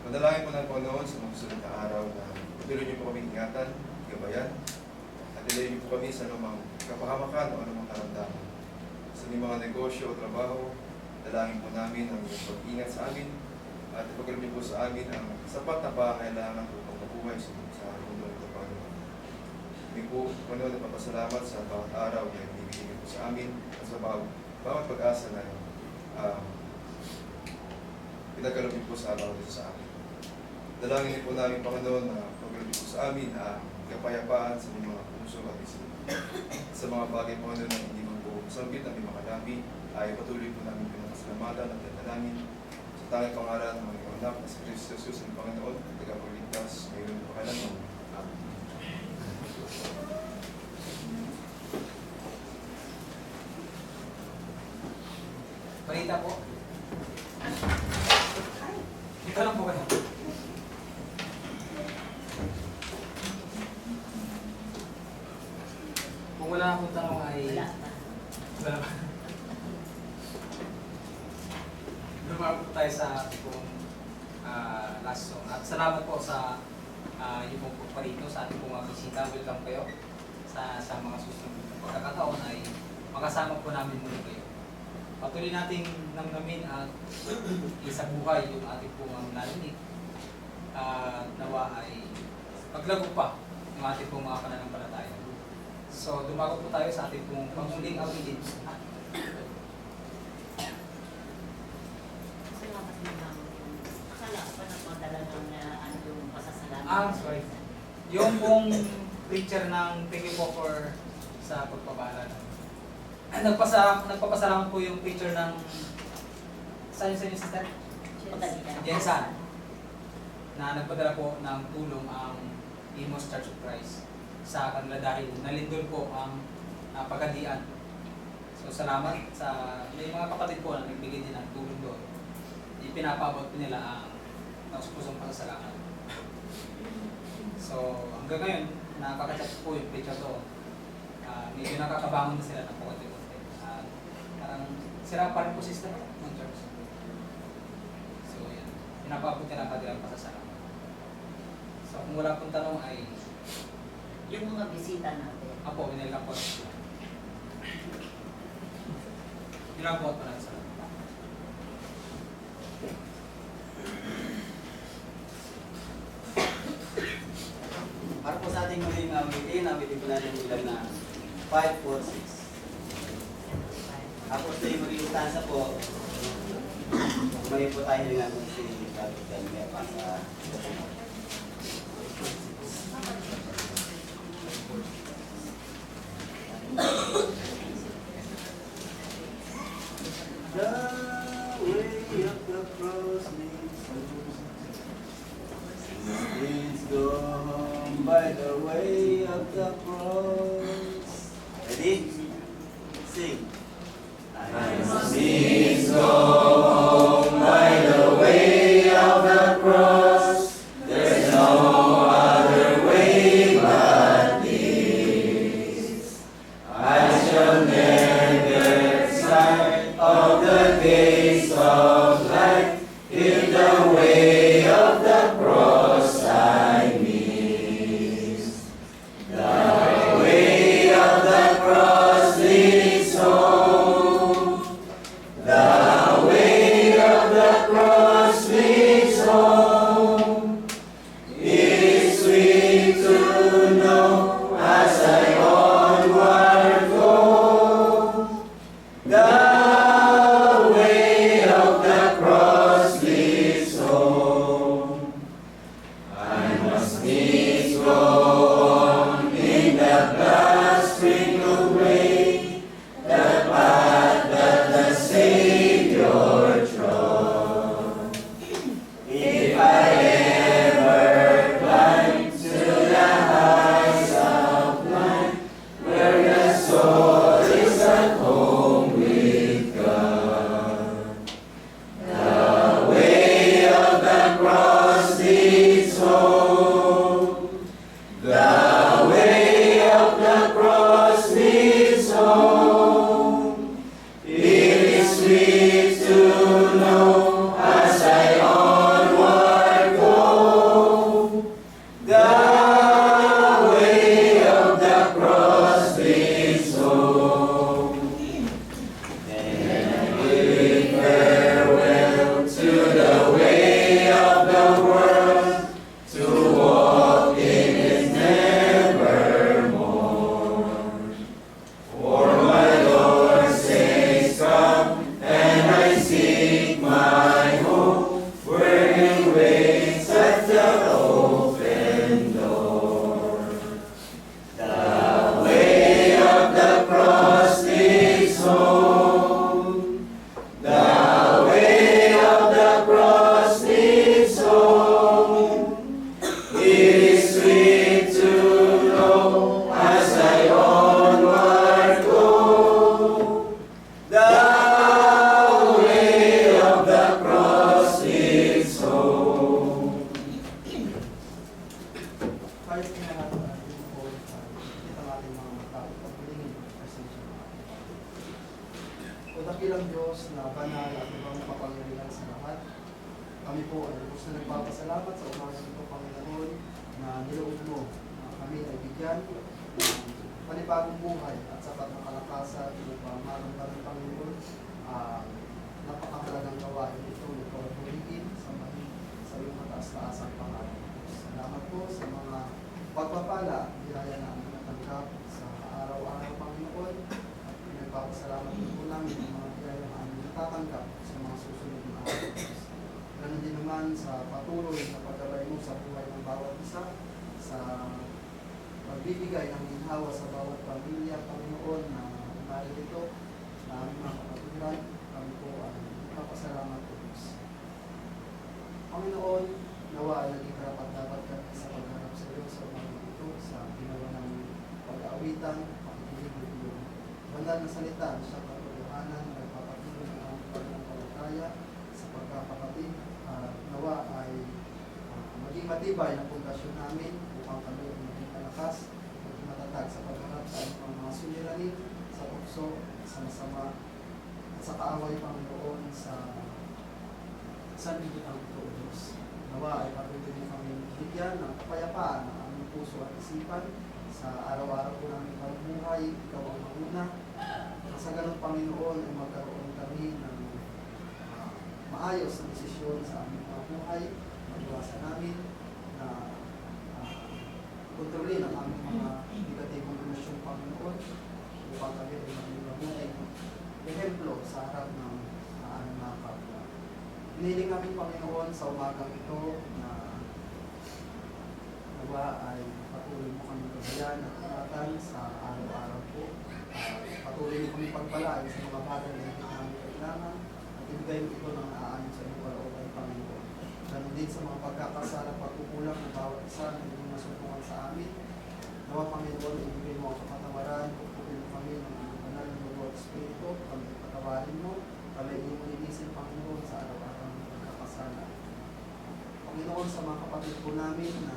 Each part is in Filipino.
Manalangin po ng Panginoon sa mga susunod na araw na patuloy niyo po kami ingatan, gabayan, at ilayin niyo po kami sa anumang kapahamakan o anumang karamdaman. Sa aming mga negosyo o trabaho, dalangin po namin ang iyong pag-ingat sa amin at ipagkaloob niyo po sa amin ang sapat na pangangailangan upang mabuhay sa mundo nito, Panginoon. Kami po, Panginoon, napapasalamat sa bawat araw na ibibigay niyo po sa amin at sa bawat pag-asa na pinagkaloob niyo po sa araw nito sa amin. Dalangin niyo po namin, Panginoon, na pagkaloob niyo po sa amin ang kapayapaan sa mga puso at isip. Sa mga bagay, Panginoon, na hindi man po sambit na may mga dami, ay patuloy po namin pinapasalamatan at dalangin sa tanging pangalan ng mga anak na si Kristo Jesus ang Panginoon at tagapagligtas ngayon po kailanman. Amen. Balita po. Ito lang po kayo. Kung wala akong tanong ay... Wala pa. Lumabot po tayo sa ating last song. At salamat po sa yung pong pagparito sa ating pong bisita. Welcome kayo sa mga susunod na pagkakataon ay makasama po namin muli kayo. Patuloy nating namnamin at isa buhay yung ating pong narinig. Nawa ay paglago pa yung ating pong mga pananampalataya. So, dumago po tayo sa ating pong panguling awitin. Sorry. Yung pong preacher ng thank you po for sa pagpapaalala. Nagpapasalamat po yung preacher ng saan yung sister? Jensan. Na nagpadala po ng tulong ang Imos Church of Christ sa kanila dahil nalindol po ang pagkadian. So salamat sa may mga kapatid po na nagbigay din ng tulong doon. Ipinapabot po nila ang pusong pasasalamat. So hanggang ngayon, nakakachat po yung preacher doon. Medyo nakakabangon na sila ng konti-konti. Parang sila pa rin po sister ng church. So yan, pinapabot nila ang kanilang pasasalamat. So kung wala pong tanong ay yung mga bisita natin. Apo, winilang po. Ilang po na sa para po sa ating muling awitin po natin bilang na 5, 4, 6. Tapos sa yung muling stanza po, may po tayo nga kung si David Galmea pa sa the way of the cross leads gone by the way of the cross. Ready? Sing. I must needs go home by the way of the cross. There's no other way but this. I shall never sight of the gates of light. In the way of the cross I miss. The way of the cross leads home. The way of the cross leads home. po ay gusto nagpapasalamat sa umaga ito, Panginoon, na niloob mo na kami ay bigyan ng panibagong buhay at sapat na kalakasan upang maramdaman, Panginoon, napakahalagang gawain ito na ito ay purihin sa iyong mataas-taasang pangalan. Salamat po sa mga pagpapala, biyaya na aming natanggap sa araw-araw, Panginoon, at pinagpapasalamat po namin ang mga biyaya na aming natatanggap sa mga susunod na araw. Ganun din naman sa patuloy na paggabay mo sa buhay ng bawat isa, sa pagbibigay ng ginhawa sa bawat pamilya, Panginoon, na narito na aming mga kapatiran, kami po ay ipapasalamat po, Diyos. Panginoon, nawa ay naging karapat dapat kami sa pagharap sa iyo sa mga ito, sa ginawa ng pag-aawitan, pakikinig ng iyong banal na salita na siyang katotohanan, nagpapatuloy ng aming pananampalataya sa pagkakapatid. Nawa ay maging matibay na pundasyon namin upang kami ay maging malakas, maging matatag sa pagharap sa aming mga suliranin, sa tukso, sa masama, at sa kaaway, Panginoon, sa sanlibutan ito, O Diyos. Nawa ay patuloy mo kami bigyan ng kapayapaan ng aming puso at isipan sa araw-araw po namin pamumuhay. Ikaw ang mauna. Sa ganun, Panginoon, ay magkaroon kami ng maayos na desisyon sa aming mga buhay. Magwasan namin na kontrolin ang aming mga negatibong emosyon, Panginoon, upang kami ay maging mabuting ehemplo sa harap ng aming mga kapwa. Hiniling namin, Panginoon, sa umagang ito na nawa ay patuloy mo kami kabayan at ingatan sa araw-araw po. Patuloy mo kami pagpalain sa mga bagay na hindi namin kailangan at ibigay mo ito ng naaayon sa iyong kalooban, Panginoon. Ganun din sa mga pagkakasala at pagkukulang ng bawat isa na hindi masumpungan sa amin. Nawa, Panginoon, ibigay mo ang kapatawaran, pagkukulin mo kami ng banal ng Dugo at Espiritu, kami patawarin mo, kami iyong linisin, Panginoon, sa araw-araw ng pagkakasala. Panginoon, sa mga kapatid po namin na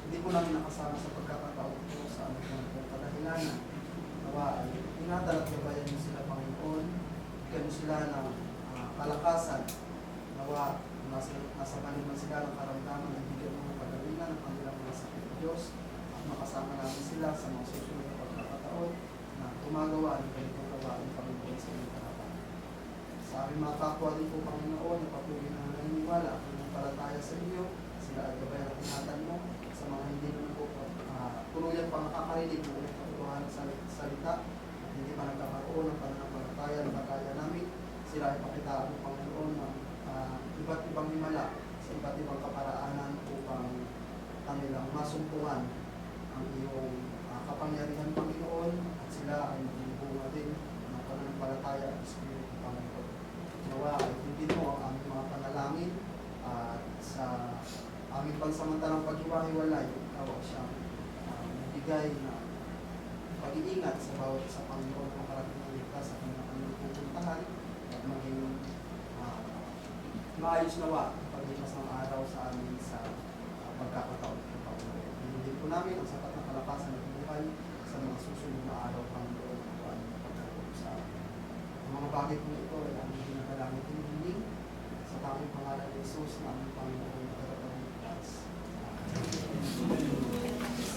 hindi po namin nakasama sa pagkakataon po sa aming mga kadahilanan, nawa ay ingatan at gabayan mo sila, Panginoon, bigyan mo sila ng kalakasan, nawa nasa maniman sila ng karamdaman at bigyan mo ng pagalingan ng kanilang mga sakit, Diyos, at makasama namin sila sa mga susunod na pagkakataon na gumagawa ng ganitong gawain, Panginoon, sa aming harapan. Sa aming mga kapwa din po, Panginoon, na patuloy na naniniwala at palataya sa inyo, sila ay gabayan at ingatan mo. Sa mga hindi naman po tuluyan pang nakakarinig ng ulit katotohanan sa salita at hindi pa nagkakaroon ng pananampalataya na bagaya namin, sila ay pakitaan mo, Panginoon, ng iba't ibang himala sa iba't ibang kaparaanan upang kanilang masumpungan ang iyong kapangyarihan, Panginoon, at sila ay magbubunga din ng pananampalataya at Espiritu, Panginoon. Nawa ay hindi mo ang aming mga panalangin at sa aming pagsamantalang paghiwa-hiwalay, ikaw siyang bigay na pag-iingat sa bawat sa Panginoon ng makarating ng ligtas sa kanilang pupuntahan at maging maayos nawa paglipas ng araw sa amin sa pagkakataon ng Panginoon. Hindi po namin ang sapat na kalakasan at buhay sa mga susunod na araw, Panginoon, kung ano ang pagkakataon sa amin. Ang mga bagay po ito ay aming ginagalamit ng hiling sa tanging pangalan ni Jesus na aming Panginoon.